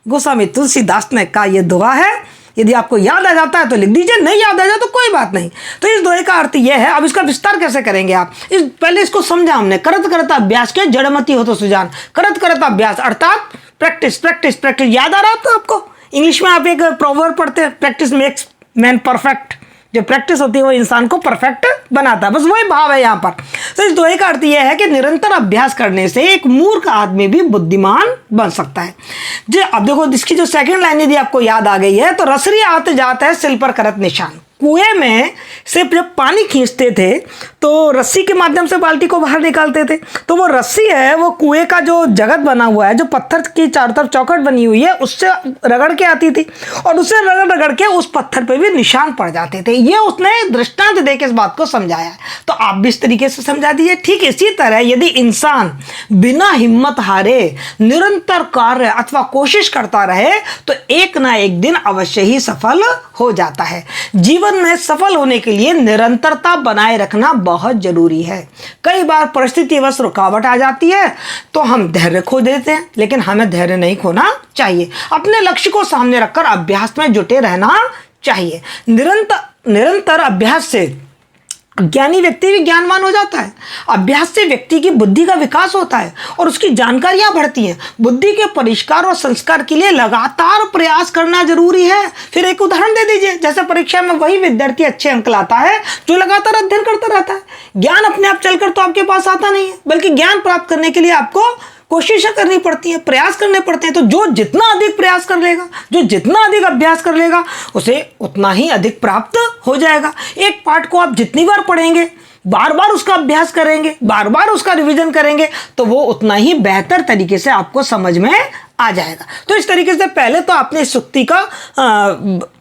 गोस्वामी तुलसीदास ने कहा यह दोहा है। यदि आपको याद आ जाता है तो लिख दीजिए, नहीं याद आ जाए तो कोई बात नहीं। तो इस दोहे का अर्थ यह है। अब इसका विस्तार कैसे करेंगे आप, पहले इसको समझा हमने। करत करत अभ्यास के जड़मती हो तो सुजान, करत करत अभ्यास अर्थात प्रैक्टिस प्रैक्टिस प्रैक्टिस। याद आ रहा था आपको? इंग्लिश में आप एक प्रोवर्ब पढ़ते हैं, प्रैक्टिस मेक्स मैन परफेक्ट। जो प्रैक्टिस होती है वो इंसान को परफेक्ट बनाता है, बस वही भाव है यहाँ पर। तो इस दोहे का अर्थ यह है कि निरंतर अभ्यास करने से एक मूर्ख आदमी भी बुद्धिमान बन सकता है। जो अब देखो, इसकी जो सेकंड लाइन यदि आपको याद आ गई है तो रसरी आते जाता है सिल पर करत निशान। कुएं में से जब पानी खींचते थे तो रस्सी के माध्यम से बाल्टी को बाहर निकालते थे। तो वो रस्सी है, वो कुएं का जो जगत बना हुआ है, जो पत्थर की चारों तरफ चौखट बनी हुई है, उससे रगड़ के आती थी और उससे रगड़ रगड़ के उस पत्थर पे भी निशान पड़ जाते थे। ये उसने दृष्टांत दे के इस बात को समझाया है। तो आप भी इस तरीके से समझा दीजिए। ठीक इसी तरह यदि इंसान बिना हिम्मत हारे निरंतर कार्य अथवा कोशिश करता रहे तो एक ना एक दिन अवश्य ही सफल हो जाता है। जीवन में सफल होने के लिए निरंतरता बनाए रखना बहुत जरूरी है। कई बार परिस्थितिवश रुकावट आ जाती है तो हम धैर्य खो देते हैं, लेकिन हमें धैर्य नहीं खोना चाहिए। अपने लक्ष्य को सामने रखकर अभ्यास में जुटे रहना चाहिए। निरंतर अभ्यास से ज्ञानी व्यक्ति भी ज्ञानवान हो जाता है। अभ्यास से व्यक्ति की बुद्धि का विकास होता है और उसकी जानकारियां बढ़ती हैं। बुद्धि के परिष्कार और संस्कार के लिए लगातार प्रयास करना जरूरी है। फिर एक उदाहरण दे दीजिए, जैसे परीक्षा में वही विद्यार्थी अच्छे अंक लाता है जो लगातार अध्ययन करता रहता है। ज्ञान अपने आप चलकर तो आपके पास आता नहीं है, बल्कि ज्ञान प्राप्त करने के लिए आपको कोशिशें करनी पड़ती है, प्रयास करने पड़ते हैं। तो जो जितना अधिक प्रयास कर लेगा, जो जितना अधिक अभ्यास कर लेगा, उसे उतना ही अधिक प्राप्त हो जाएगा। एक पाठ को आप जितनी बार पढ़ेंगे, बार बार उसका अभ्यास करेंगे, बार बार उसका रिवीजन करेंगे, तो वो उतना ही बेहतर तरीके से आपको समझ में आ जाएगा। तो इस तरीके से पहले तो आपने इस सूक्ति का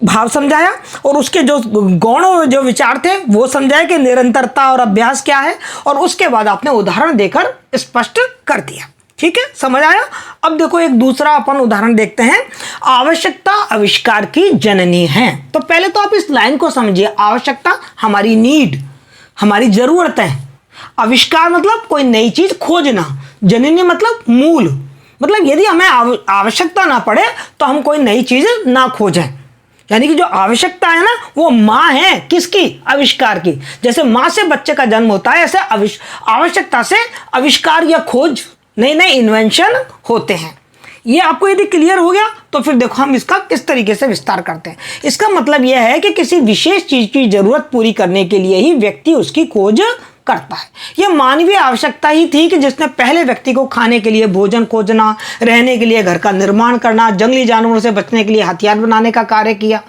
भाव समझाया और उसके जो गौण जो विचार थे वो समझाया कि निरंतरता और अभ्यास क्या है, और उसके बाद आपने उदाहरण देकर स्पष्ट कर दिया। ठीक है, समझ आया? अब देखो एक दूसरा अपन उदाहरण देखते हैं। आवश्यकता आविष्कार की जननी है। तो पहले तो आप इस लाइन को समझिए। आवश्यकता हमारी नीड, हमारी जरूरत है। आविष्कार मतलब कोई नई चीज खोजना। जननी मतलब मूल, मतलब यदि हमें आवश्यकता ना पड़े तो हम कोई नई चीज ना खोजें। यानी कि जो आवश्यकता है ना वो माँ है, किसकी? आविष्कार की। जैसे माँ से बच्चे का जन्म होता है, ऐसे आवश्यकता से आविष्कार या खोज, नए नए इन्वेंशन होते हैं। ये आपको यदि क्लियर हो गया तो फिर देखो हम इसका किस तरीके से विस्तार करते हैं। इसका मतलब यह है कि किसी विशेष चीज की जरूरत पूरी करने के लिए ही व्यक्ति उसकी खोज करता है। यह मानवीय आवश्यकता ही थी कि जिसने पहले व्यक्ति को खाने के लिए भोजन खोजना, रहने के लिए घर का निर्माण करना, जंगली जानवरों से बचने के लिए हथियार बनाने का कार्य किया।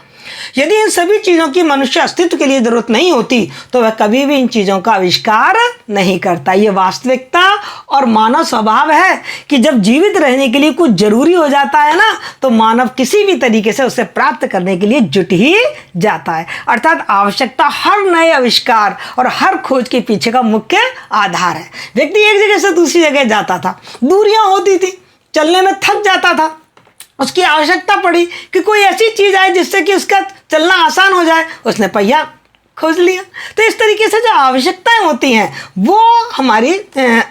यदि इन सभी चीज़ों की मनुष्य अस्तित्व के लिए जरूरत नहीं होती तो वह कभी भी इन चीज़ों का आविष्कार नहीं करता। ये वास्तविकता और मानव स्वभाव है कि जब जीवित रहने के लिए कुछ जरूरी हो जाता है ना, तो मानव किसी भी तरीके से उसे प्राप्त करने के लिए जुट ही जाता है। अर्थात आवश्यकता हर नए आविष्कार और हर खोज के पीछे का मुख्य आधार है। व्यक्ति एक जगह से दूसरी जगह जाता था, दूरियां होती थी, चलने में थक जाता था, उसकी आवश्यकता पड़ी कि कोई ऐसी चीज़ आए जिससे कि उसका चलना आसान हो जाए, उसने पहिया खोज लिया। तो इस तरीके से जो आवश्यकताएं होती हैं वो हमारी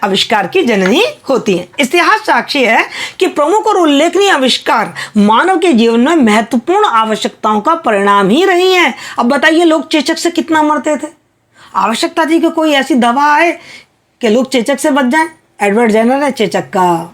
आविष्कार की जननी होती हैं। इतिहास साक्षी है कि प्रमुख और उल्लेखनीय आविष्कार मानव के जीवन में महत्वपूर्ण आवश्यकताओं का परिणाम ही रही हैं। अब बताइए, लोग चेचक से कितना मरते थे? आवश्यकता थी कि कोई ऐसी दवा आए कि लोग चेचक से बच जाएं। एडवर्ड जेनर ने चेचक का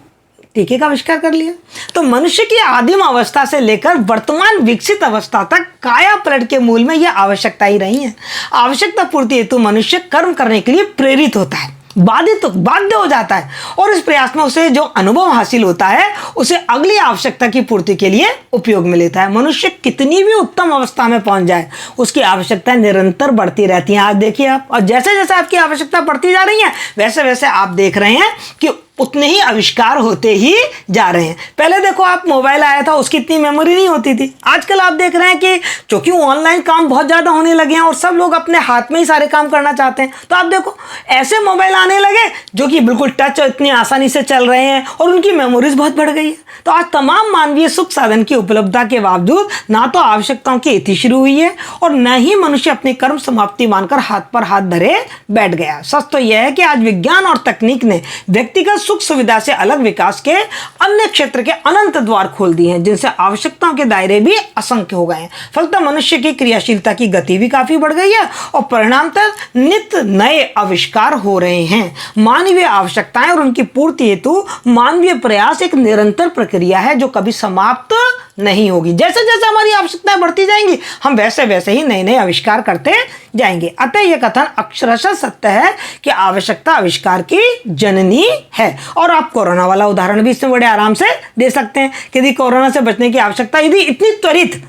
टीके का आविष्कार कर लिया। तो मनुष्य की आदिम अवस्था से लेकर वर्तमान विकसित अवस्था तक काया पलट के मूल में यह आवश्यकता ही रही है। आवश्यकता पूर्ति हेतु मनुष्य कर्म करने के लिए प्रेरित होता है, बाध्य हो जाता है, और इस प्रयास में उसे जो अनुभव हासिल होता है उसे अगली आवश्यकता की पूर्ति के लिए उपयोग में लेता है। मनुष्य कितनी भी उत्तम अवस्था में पहुंच जाए, उसकी आवश्यकताएं निरंतर बढ़ती रहती हैं। आज देखिए आप, और जैसे जैसे आपकी आवश्यकता बढ़ती जा रही है वैसे वैसे आप देख रहे हैं कि उतने ही आविष्कार होते ही जा रहे हैं। पहले देखो आप, मोबाइल आया था, उसकी इतनी मेमोरी नहीं होती थी। आजकल आप देख रहे हैं कि चूंकि ऑनलाइन काम बहुत ज़्यादा होने लगे हैं और सब लोग अपने हाथ में ही सारे काम करना चाहते हैं, तो आप देखो ऐसे मोबाइल आने लगे जो कि बिल्कुल टच और इतनी आसानी से चल रहे हैं और उनकी मेमोरीज बहुत बढ़ गई है। तो आज तमाम मानवीय सुख साधन की उपलब्धता के बावजूद ना तो आवश्यकताओं की इति शुरू हुई है और न ही मनुष्य अपनी कर्म समाप्ति मानकर हाथ पर हाथ धरे बैठ गया। सच तो यह है कि आज विज्ञान और तकनीक ने व्यक्तिगत सुख सुविधा से अलग विकास के अन्य क्षेत्र के अनंत द्वार खोल दिए हैं, जिनसे आवश्यकताओं के दायरे भी असंख्य हो गए हैं। फलतः मनुष्य की क्रियाशीलता की गति भी काफी बढ़ गई है और परिणामतः नित्य नए आविष्कार हो रहे हैं। मानवीय आवश्यकताएं और उनकी पूर्ति हेतु मानवीय प्रयास एक निरंतर प्रक्रिया है जो कभी समाप्त नहीं होगी। जैसे जैसे हमारी आवश्यकताएं बढ़ती जाएंगी हम वैसे वैसे ही नए नए आविष्कार करते जाएंगे। अतः यह कथन अक्षरशः सत्य है कि आवश्यकता आविष्कार की जननी है। और आप कोरोना वाला उदाहरण भी इसमें बड़े आराम से दे सकते हैं कि यदि कोरोना से बचने की आवश्यकता यदि इतनी त्वरित,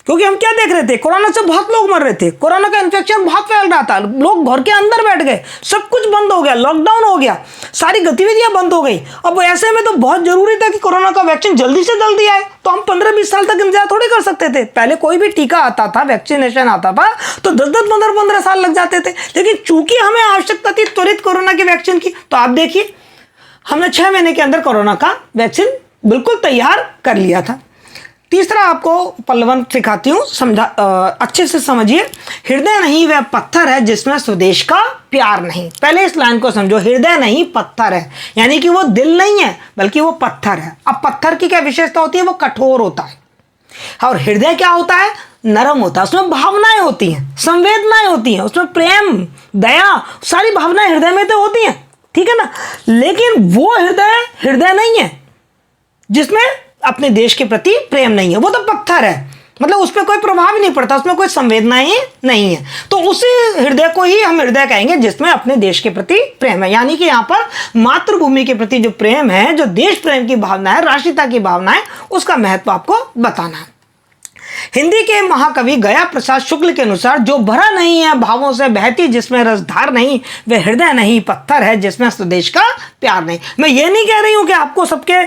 क्योंकि हम क्या देख रहे थे, कोरोना से बहुत लोग मर रहे थे, कोरोना का इन्फेक्शन बहुत फैल रहा था, लोग घर के अंदर बैठ गए, सब कुछ बंद हो गया, लॉकडाउन हो गया, सारी गतिविधियां बंद हो गई। अब ऐसे में तो बहुत जरूरी था कि कोरोना का वैक्सीन जल्दी से जल्दी आए। तो हम 15-20 साल तक इंतजार थोड़ी कर सकते थे। पहले कोई भी टीका आता था, वैक्सीनेशन आता था तो 10-10, 15-15 साल लग जाते थे। लेकिन चूंकि हमें आवश्यकता थी त्वरित कोरोना की वैक्सीन की, तो आप देखिए हमने 6 महीने के अंदर कोरोना का वैक्सीन बिल्कुल तैयार कर लिया था। तीसरा आपको पल्लवन सिखाती हूँ, अच्छे से समझिए। हृदय नहीं वह पत्थर है जिसमें स्वदेश का प्यार नहीं। पहले इस लाइन को समझो, हृदय नहीं पत्थर है, यानी कि वो दिल नहीं है बल्कि वो पत्थर है। अब पत्थर की क्या विशेषता होती है? वो कठोर होता है। और हृदय क्या होता है? नरम होता है। उसमें भावनाएं होती हैं, संवेदनाएं होती हैं, उसमें प्रेम, दया, सारी भावनाएं हृदय में तो होती हैं, ठीक है ना। लेकिन वो हृदय नहीं है जिसमें अपने देश के प्रति प्रेम नहीं है, वो तो पत्थर है, मतलब उस पर कोई प्रभाव ही नहीं पड़ता, उसमें कोई संवेदनाएं नहीं है। तो उसी हृदय को ही हम हृदय कहेंगे जिसमें अपने देश के प्रति प्रेम है। यानी कि यहाँ पर मातृभूमि के प्रति जो प्रेम है, जो देश प्रेम की भावना है, राष्ट्रीयता की भावना है, उसका महत्व आपको बताना है। हिंदी के महाकवि गया प्रसाद शुक्ल के अनुसार जो भरा नहीं है भावों से बहती जिसमें रसधार नहीं, वह हृदय नहीं पत्थर है जिसमें स्वदेश का प्यार नहीं। मैं ये नहीं कह रही हूं कि आपको सबके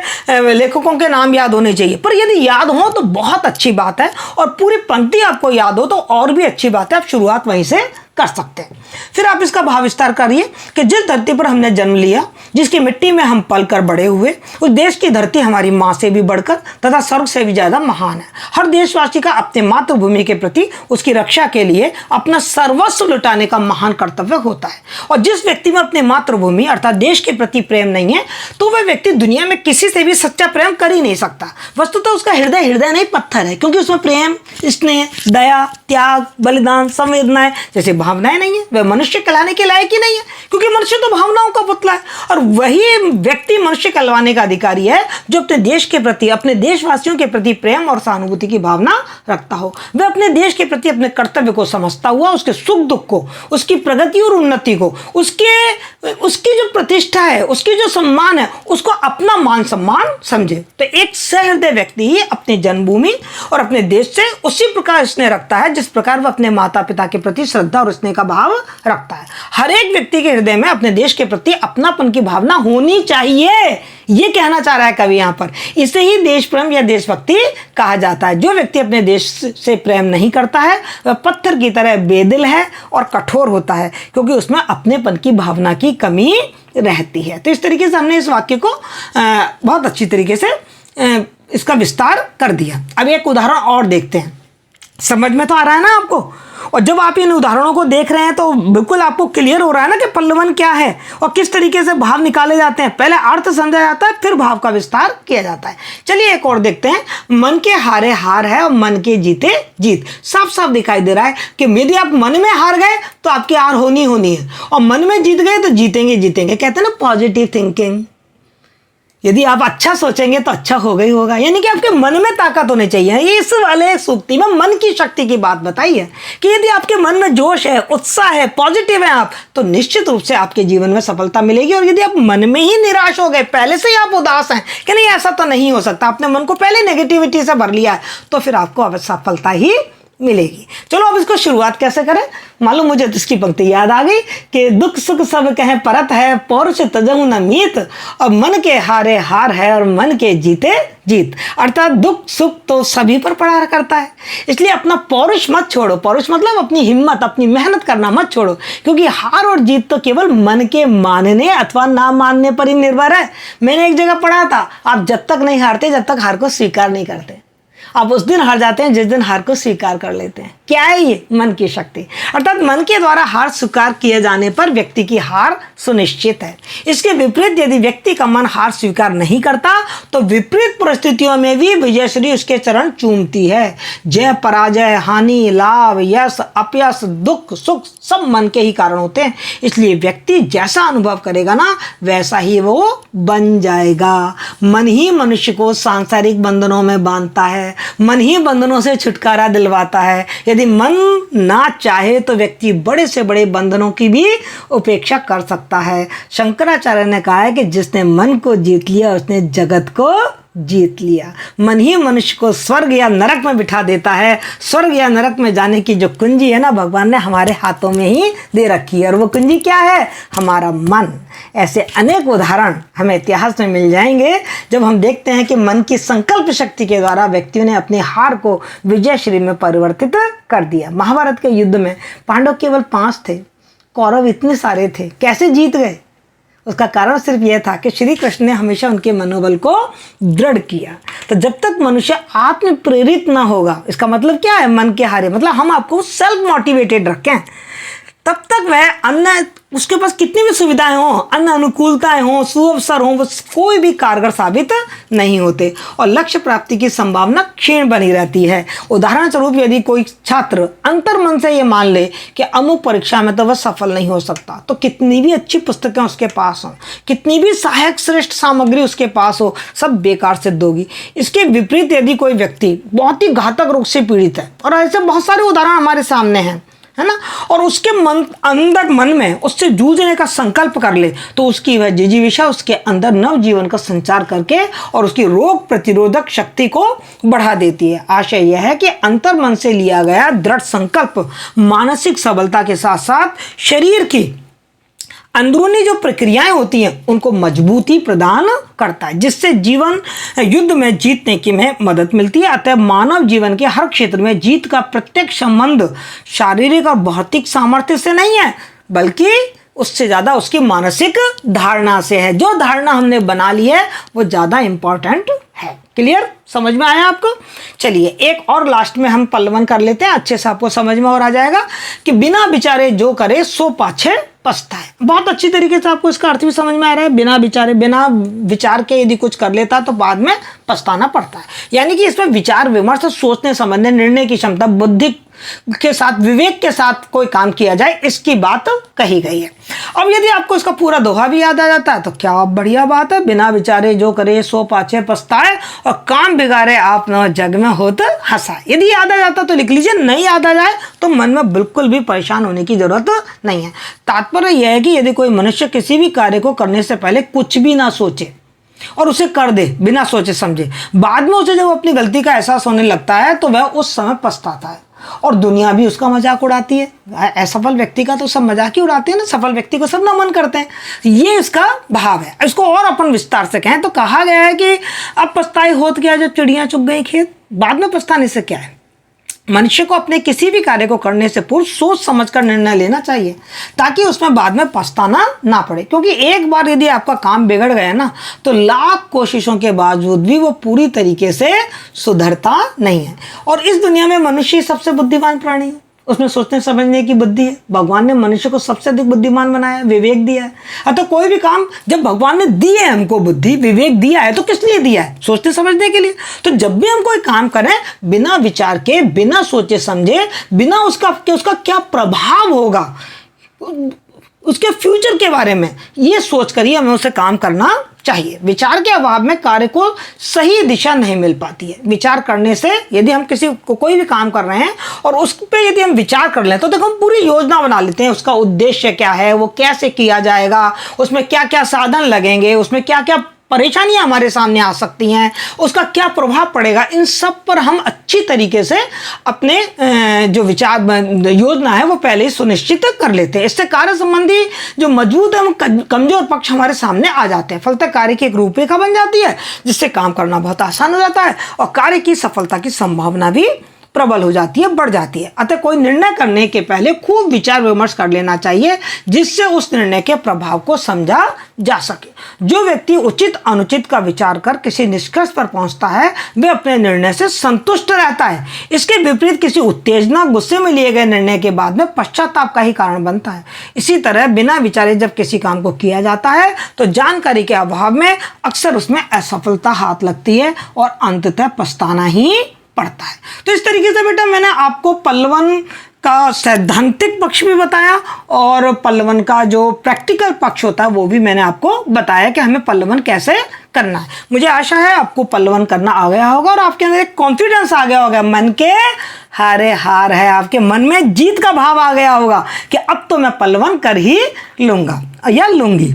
लेखकों के नाम याद होने चाहिए, पर यदि याद हो तो बहुत अच्छी बात है, और पूरी पंक्ति आपको याद हो तो और भी अच्छी बात है, आप शुरुआत वहीं से कर सकते हैं। फिर आप इसका भाव विस्तार करिए कि जिस धरती पर हमने जन्म लिया, जिसकी मिट्टी में हम पल कर बड़े हुए, उस देश की धरती हमारी माँ से भी बढ़कर तथा स्वर्ग से भी ज्यादा महान है। हर देशवासी का अपने मातृभूमि के प्रति उसकी रक्षा के लिए अपना सर्वस्व लुटाने का महान कर्तव्य होता है। और जिस व्यक्ति में अपनी मातृभूमि अर्थात देश के प्रति प्रेम नहीं है तो वह व्यक्ति दुनिया में किसी से भी सच्चा प्रेम कर ही नहीं सकता। वस्तुतः उसका हृदय नहीं पत्थर है, क्योंकि उसमें प्रेम, स्नेह, दया, त्याग, बलिदान, संवेदनाएं जैसे भावनाएं नहीं है, वह मनुष्य कहलाने के लायक ही नहीं है, क्योंकि मनुष्य तो भावनाओं का पुतला है। और वही व्यक्ति मनुष्य कहलाने का अधिकारी है जो अपने देश के प्रति, अपने देशवासियों के प्रति प्रेम और सहानुभूति की भावना रखता हो। वह अपने देश के प्रति अपने कर्तव्य को समझता हुआ उसके सुख दुख को, उसकी प्रगति और उन्नति को, उसकी जो प्रतिष्ठा है, उसकी जो सम्मान है, उसको अपना मान सम्मान समझे। तो एक सहृदय व्यक्ति ही अपनी जन्मभूमि और अपने देश से उसी प्रकार स्नेह रखता है जिस प्रकार वह अपने माता पिता के प्रति श्रद्धा और स्नेह का भाव रखता है। हर एक व्यक्ति के हृदय में अपने देश के प्रति अपनापन की भावना होनी चाहिए, ये कहना चाह रहा है कवि यहाँ पर। इसे ही देश प्रेम या देशभक्ति कहा जाता है। जो व्यक्ति अपने देश से प्रेम नहीं करता है वह पत्थर की तरह बेदिल है और कठोर होता है, क्योंकि उसमें अपनेपन की भावना की कमी रहती है। तो इस तरीके से हमने इस वाक्य को बहुत अच्छी तरीके से इसका विस्तार कर दिया। अब एक उदाहरण और देखते हैं, समझ में तो आ रहा है ना आपको। और जब आप इन उदाहरणों को देख रहे हैं तो बिल्कुल आपको क्लियर हो रहा है ना कि पल्लवन क्या है और किस तरीके से भाव निकाले जाते हैं। पहले अर्थ समझा जाता है, फिर भाव का विस्तार किया जाता है। चलिए एक और देखते हैं। मन के हारे हार है और मन के जीते जीत। साफ साफ दिखाई दे रहा है कि यदि आप मन में हार गए तो आपकी हार होनी है, और मन में जीत गए तो जीतेंगे। कहते हैं ना पॉजिटिव थिंकिंग। यदि आप अच्छा सोचेंगे तो अच्छा होगा ही होगा, यानी कि आपके मन में ताकत होनी चाहिए। ये इस वाले सूक्ति में मन की शक्ति की बात बताई है कि यदि आपके मन में जोश है, उत्साह है, पॉजिटिव है आप, तो निश्चित रूप से आपके जीवन में सफलता मिलेगी। और यदि आप मन में ही निराश हो गए, पहले से ही आप उदास हैं कि नहीं ऐसा तो नहीं हो सकता, आपने मन को पहले नेगेटिविटी से भर लिया है, तो फिर आपको असफलता ही मिलेगी। चलो अब इसको शुरुआत कैसे करें। मालूम मुझे तो इसकी पंक्ति याद आ गई कि दुख सुख सब कहे परत है, पौरुष तजहु न मीत, और मन के हारे हार है और मन के जीते जीत। अर्थात दुख सुख तो सभी पर पड़ा करता है, इसलिए अपना पौरुष मत छोड़ो। पौरुष मतलब अपनी हिम्मत, अपनी मेहनत करना मत छोड़ो, क्योंकि हार और जीत तो केवल मन के मानने अथवा ना मानने पर ही निर्भर है। मैंने एक जगह पढ़ा था, आप जब तक नहीं हारते जब तक हार को स्वीकार नहीं करते। आप उस दिन हार जाते हैं जिस दिन हार को स्वीकार कर लेते हैं। क्या है ये? मन की शक्ति। अर्थात मन के द्वारा हार स्वीकार किए जाने पर व्यक्ति की हार सुनिश्चित है। इसके विपरीत यदि व्यक्ति का मन हार स्वीकार नहीं करता तो विपरीत परिस्थितियों में भी विजयश्री उसके चरण चूमती है। जय पराजय, हानि, लाभ, यश, अपयश, दुख, सुख सब मन के ही कारण होते हैं। इसलिए व्यक्ति जैसा अनुभव करेगा ना वैसा ही वो बन जाएगा। मन ही मनुष्य को सांसारिक बंधनों में बांधता है, मन ही बंधनों से छुटकारा दिलवाता है। यदि मन ना चाहे तो व्यक्ति बड़े से बड़े बंधनों की भी उपेक्षा कर सकता है। शंकराचार्य ने कहा है कि जिसने मन को जीत लिया उसने जगत को जीत लिया। मन ही मनुष्य को स्वर्ग या नरक में बिठा देता है। स्वर्ग या नरक में जाने की जो कुंजी है ना, भगवान ने हमारे हाथों में ही दे रखी है, और वो कुंजी क्या है? हमारा मन। ऐसे अनेक उदाहरण हमें इतिहास में मिल जाएंगे जब हम देखते हैं कि मन की संकल्प शक्ति के द्वारा व्यक्तियों ने अपनी हार को विजयश्री में परिवर्तित कर दिया। महाभारत के युद्ध में पांडव केवल 5 थे, कौरव इतने सारे थे, कैसे जीत गए? उसका कारण सिर्फ यह था कि श्री कृष्ण ने हमेशा उनके मनोबल को दृढ़ किया। तो जब तक मनुष्य आत्म प्रेरित ना होगा, इसका मतलब क्या है? मन के हारे मतलब हम आपको सेल्फ मोटिवेटेड रखें, तब तक वह अन्य उसके पास कितनी भी सुविधाएं हों, अन्य अनुकूलताएं हों, सुअवसर हों, वो कोई भी कारगर साबित नहीं होते और लक्ष्य प्राप्ति की संभावना क्षीण बनी रहती है। उदाहरण स्वरूप यदि कोई छात्र अंतर्मन से ये मान ले कि अमुक परीक्षा में तो वह सफल नहीं हो सकता, तो कितनी भी अच्छी पुस्तकें उसके पास हों, कितनी भी सहायक श्रेष्ठ सामग्री उसके पास हो, सब बेकार सिद्ध होगी। इसके विपरीत यदि कोई व्यक्ति बहुत ही घातक रोग से पीड़ित है, और ऐसे बहुत सारे उदाहरण हमारे सामने हैं, है ना, और उसके मन में उससे जूझने का संकल्प कर ले, तो उसकी वह जिजीविषा उसके अंदर नव जीवन का संचार करके और उसकी रोग प्रतिरोधक शक्ति को बढ़ा देती है। आशय यह है कि अंतर्मन से लिया गया दृढ़ संकल्प मानसिक सबलता के साथ साथ शरीर की अंदरूनी जो प्रक्रियाएं होती हैं उनको मजबूती प्रदान करता है, जिससे जीवन युद्ध में जीतने की में मदद मिलती है। अतः मानव जीवन के हर क्षेत्र में जीत का प्रत्यक्ष संबंध शारीरिक और भौतिक सामर्थ्य से नहीं है, बल्कि उससे ज़्यादा उसकी मानसिक धारणा से है। जो धारणा हमने बना ली है वो ज़्यादा इम्पॉर्टेंट है। क्लियर? समझ में आया आपको? चलिए एक और लास्ट में हम पल्लवन कर लेते हैं, अच्छे से आपको समझ में और आ जाएगा कि बिना विचारे जो करे सो पाछे पछताए। बहुत अच्छी तरीके से आपको इसका अर्थ भी समझ में आ रहा है। बिना विचार के यदि कुछ कर लेता तो बाद में पछताना पड़ता है। यानी कि इसमें विचार विमर्श, सोचने समझने, निर्णय की क्षमता, बुद्धि के साथ, विवेक के साथ कोई काम किया जाए, इसकी बात कही गई है। अब यदि आपको इसका पूरा दोहा भी याद आ जाता है तो क्या बढ़िया बात है। बिना विचारे जो करे सो पाछे पछताए और काम बिगाड़े आप न जग में होत हंसाए। यदि याद आ जाता तो लिख लीजिए, नहीं याद आ जाए तो मन में बिल्कुल भी परेशान होने की जरूरत नहीं है। तात्पर्य यह है कि यदि कोई मनुष्य किसी भी कार्य को करने से पहले कुछ भी ना सोचे और उसे कर दे बिना सोचे समझे, बाद में उसे जब अपनी गलती का एहसास होने लगता है तो वह उस समय पछताता है और दुनिया भी उसका मजाक उड़ाती है। असफल व्यक्ति का तो सब मजाक ही उड़ाते हैं ना, सफल व्यक्ति को सब नमन करते हैं। ये इसका भाव है। इसको और अपन विस्तार से कहें तो कहा गया है कि अब पछताई होत क्या जब चिड़ियां चुग गई खेत। बाद में पछताने से क्या है। मनुष्य को अपने किसी भी कार्य को करने से पूर्व सोच समझकर निर्णय लेना चाहिए ताकि उसमें बाद में पछताना ना पड़े। क्योंकि एक बार यदि आपका काम बिगड़ गया ना तो लाख कोशिशों के बावजूद भी वो पूरी तरीके से सुधरता नहीं है। और इस दुनिया में मनुष्य ही सबसे बुद्धिमान प्राणी है, उसमें सोचने समझने की बुद्धि है। भगवान ने मनुष्य को सबसे अधिक बुद्धिमान बनाया, विवेक दिया है। अतः कोई भी काम जब भगवान ने दी है, हमको बुद्धि विवेक दिया है, तो किस लिए दिया है? सोचने समझने के लिए। तो जब भी हम कोई काम करें बिना विचार के, बिना सोचे समझे, बिना उसका क्या प्रभाव होगा, उसके फ्यूचर के बारे में ये सोच कर ही हमें उसे काम करना चाहिए। विचार के अभाव में कार्य को सही दिशा नहीं मिल पाती है। विचार करने से यदि हम कोई भी काम कर रहे हैं और उस पर यदि हम विचार कर लें तो देखो हम पूरी योजना बना लेते हैं। उसका उद्देश्य क्या है, वो कैसे किया जाएगा, उसमें क्या क्या साधन लगेंगे, उसमें क्या क्या परेशानियां हमारे सामने आ सकती हैं, उसका क्या प्रभाव पड़ेगा, इन सब पर हम अच्छी तरीके से अपने जो विचार योजना है वो पहले ही सुनिश्चित कर लेते हैं। इससे कार्य संबंधी जो मजबूत है वो कमजोर पक्ष हमारे सामने आ जाते हैं। फलतः कार्य की एक रूपरेखा बन जाती है जिससे काम करना बहुत आसान हो जाता है और कार्य की सफलता की संभावना भी प्रबल हो जाती है, बढ़ जाती है। अतः कोई निर्णय करने के पहले खूब विचार विमर्श कर लेना चाहिए जिससे उस निर्णय के प्रभाव को समझा जा सके। जो व्यक्ति उचित अनुचित का विचार कर किसी निष्कर्ष पर पहुंचता है वह अपने निर्णय से संतुष्ट रहता है। इसके विपरीत किसी उत्तेजना, गुस्से में लिए गए निर्णय के बाद में पश्चाताप का ही कारण बनता है। इसी तरह बिना विचारे जब किसी काम को किया जाता है तो जानकारी के अभाव में अक्सर उसमें असफलता हाथ लगती है और अंततः पछताना ही पड़ता है। तो इस तरीके से बेटा मैंने आपको पल्लवन का सैद्धांतिक पक्ष भी बताया और पल्लवन का जो प्रैक्टिकल पक्ष होता है वो भी मैंने आपको बताया कि हमें पल्लवन कैसे करना है। मुझे आशा है आपको पल्लवन करना आ गया होगा और आपके अंदर एक कॉन्फिडेंस आ गया होगा। मन के हारे हार है, आपके मन में जीत का भाव आ गया होगा कि अब तो मैं पल्लवन कर ही लूंगा या लूंगी।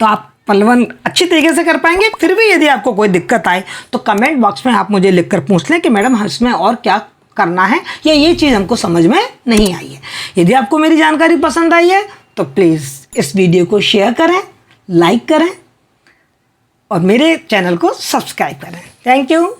तो आप पल्लवन अच्छी तरीके से कर पाएंगे। फिर भी यदि आपको कोई दिक्कत आए तो कमेंट बॉक्स में आप मुझे लिखकर पूछ लें कि मैडम इसमें और क्या करना है या ये चीज़ हमको समझ में नहीं आई है। यदि आपको मेरी जानकारी पसंद आई है तो प्लीज़ इस वीडियो को शेयर करें, लाइक करें और मेरे चैनल को सब्सक्राइब करें। Thank you.